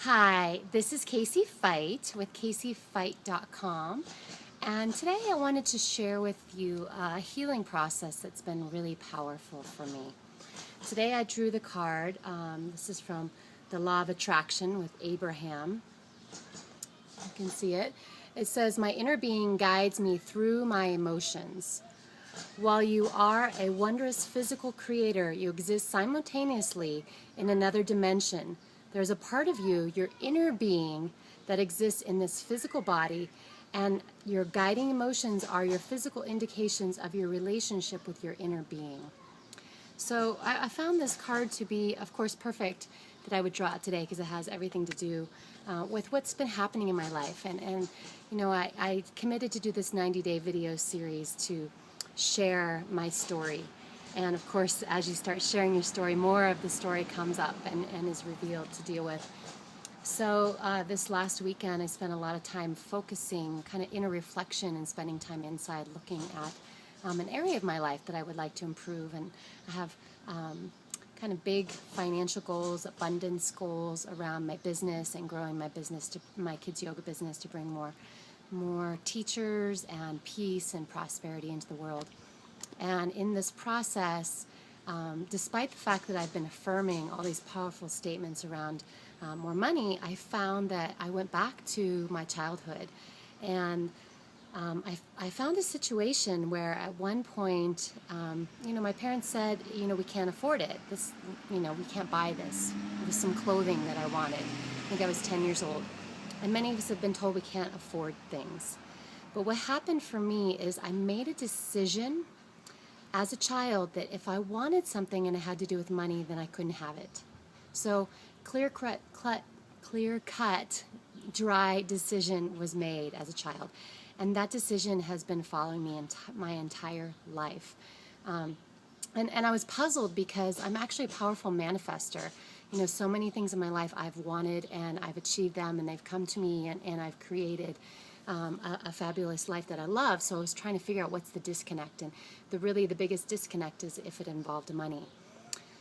Hi, this is Casey Feicht with CaseyFeicht.com, and today I wanted to share with you a healing process that's been really powerful for me. Today I drew the card. This is from the Law of Attraction with Abraham. You can see it. It says, "My inner being guides me through my emotions. While you are a wondrous physical creator, you exist simultaneously in another dimension. There's a part of you, your inner being, that exists in this physical body, and your guiding emotions are your physical indications of your relationship with your inner being." So I found this card to be, of course, perfect that I would draw it today because it has everything to do with what's been happening in my life. And you know, I committed to do this 90-day video series to share my story. And of course, as you start sharing your story, more of the story comes up and is revealed to deal with. So this last weekend, I spent a lot of time focusing, kind of inner reflection and spending time inside looking at an area of my life that I would like to improve. And I have kind of big financial goals, abundance goals around my business and growing my business, to my kids' yoga business, to bring more teachers and peace and prosperity into the world. And in this process, despite the fact that I've been affirming all these powerful statements around more money, I found that I went back to my childhood. And I found a situation where at one point, my parents said, we can't afford it. We can't buy this. It was some clothing that I wanted. I think I was 10 years old. And many of us have been told we can't afford things. But what happened for me is I made a decision as a child that if I wanted something and it had to do with money, then I couldn't have it. So clear-cut, dry decision was made as a child. And that decision has been following me my entire life. And I was puzzled because I'm actually a powerful manifester. So many things in my life I've wanted and I've achieved them and they've come to me and I've created a fabulous life that I love. So I was trying to figure out what's the disconnect. And the biggest disconnect is if it involved money.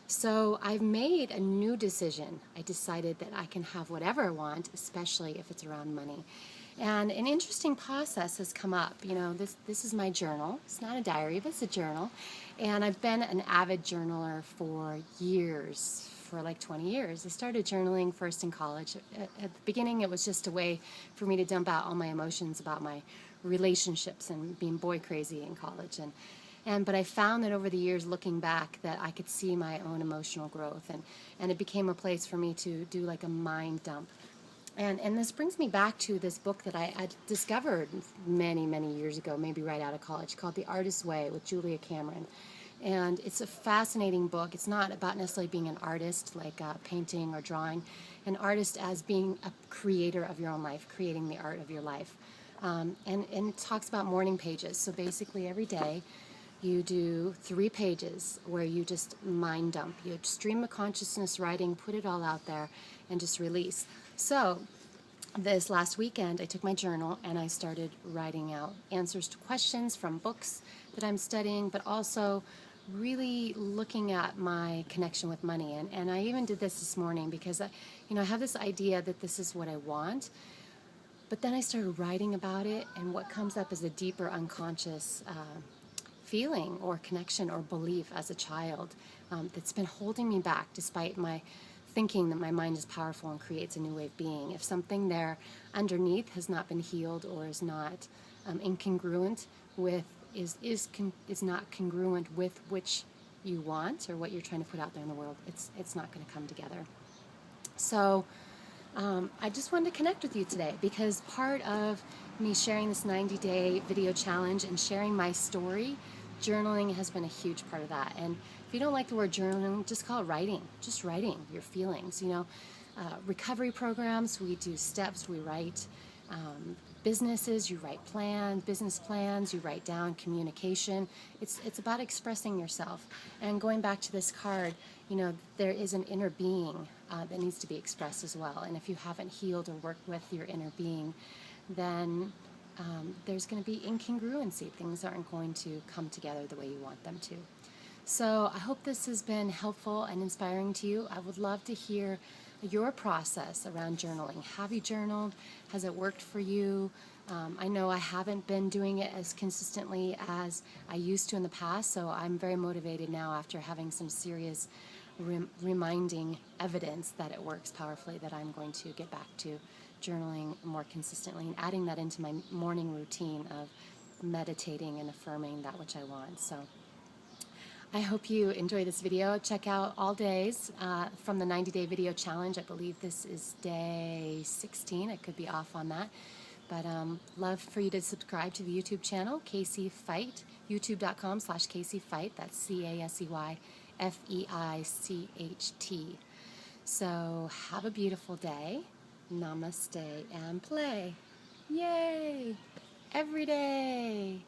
So I've made a new decision. I decided that I can have whatever I want, especially if it's around money. And an interesting process has come up. This is my journal. It's not a diary, but it's a journal. And I've been an avid journaler for years, for like 20 years. I started journaling first in college. At the beginning, it was just a way for me to dump out all my emotions about my relationships and being boy crazy in college. But I found that over the years, looking back, that I could see my own emotional growth, and it became a place for me to do like a mind dump. And this brings me back to this book that I discovered many, many years ago, maybe right out of college, called The Artist's Way with Julia Cameron. And it's a fascinating book. It's not about necessarily being an artist, like painting or drawing. An artist as being a creator of your own life, creating the art of your life. And it talks about morning pages. So basically every day, you do 3 pages where you just mind dump. You stream of consciousness writing, put it all out there, and just release. So this last weekend, I took my journal and I started writing out answers to questions from books that I'm studying, but also really looking at my connection with money. And I even did this morning because I have this idea that this is what I want. But then I started writing about it, and what comes up is a deeper unconscious feeling or connection or belief as a child that's been holding me back despite my thinking that my mind is powerful and creates a new way of being. If something there underneath has not been healed or is not incongruent with, is not congruent with which you want or what you're trying to put out there in the world, it's not going to come together. So I just wanted to connect with you today because part of me sharing this 90-day video challenge and sharing my story, journaling has been a huge part of that. And if you don't like the word journaling, just call it writing. Just writing your feelings. Recovery programs, we do steps, we write businesses, you write business plans, you write down communication. It's about expressing yourself. And going back to this card, there is an inner being that needs to be expressed as well. And if you haven't healed or worked with your inner being, then there's going to be incongruency. Things aren't going to come together the way you want them to. So I hope this has been helpful and inspiring to you. I would love to hear your process around journaling. Have you journaled? Has it worked for you? I know I haven't been doing it as consistently as I used to in the past, so I'm very motivated now after having some serious reminding evidence that it works powerfully, that I'm going to get back to journaling more consistently and adding that into my morning routine of meditating and affirming that which I want. So I hope you enjoy this video. Check out all days from the 90-day video challenge. I believe this is day 16. I could be off on that. But love for you to subscribe to the YouTube channel, Casey Feicht, youtube.com/CaseyFeicht. That's CaseyFeicht. So have a beautiful day. Namaste and play. Yay! Every day.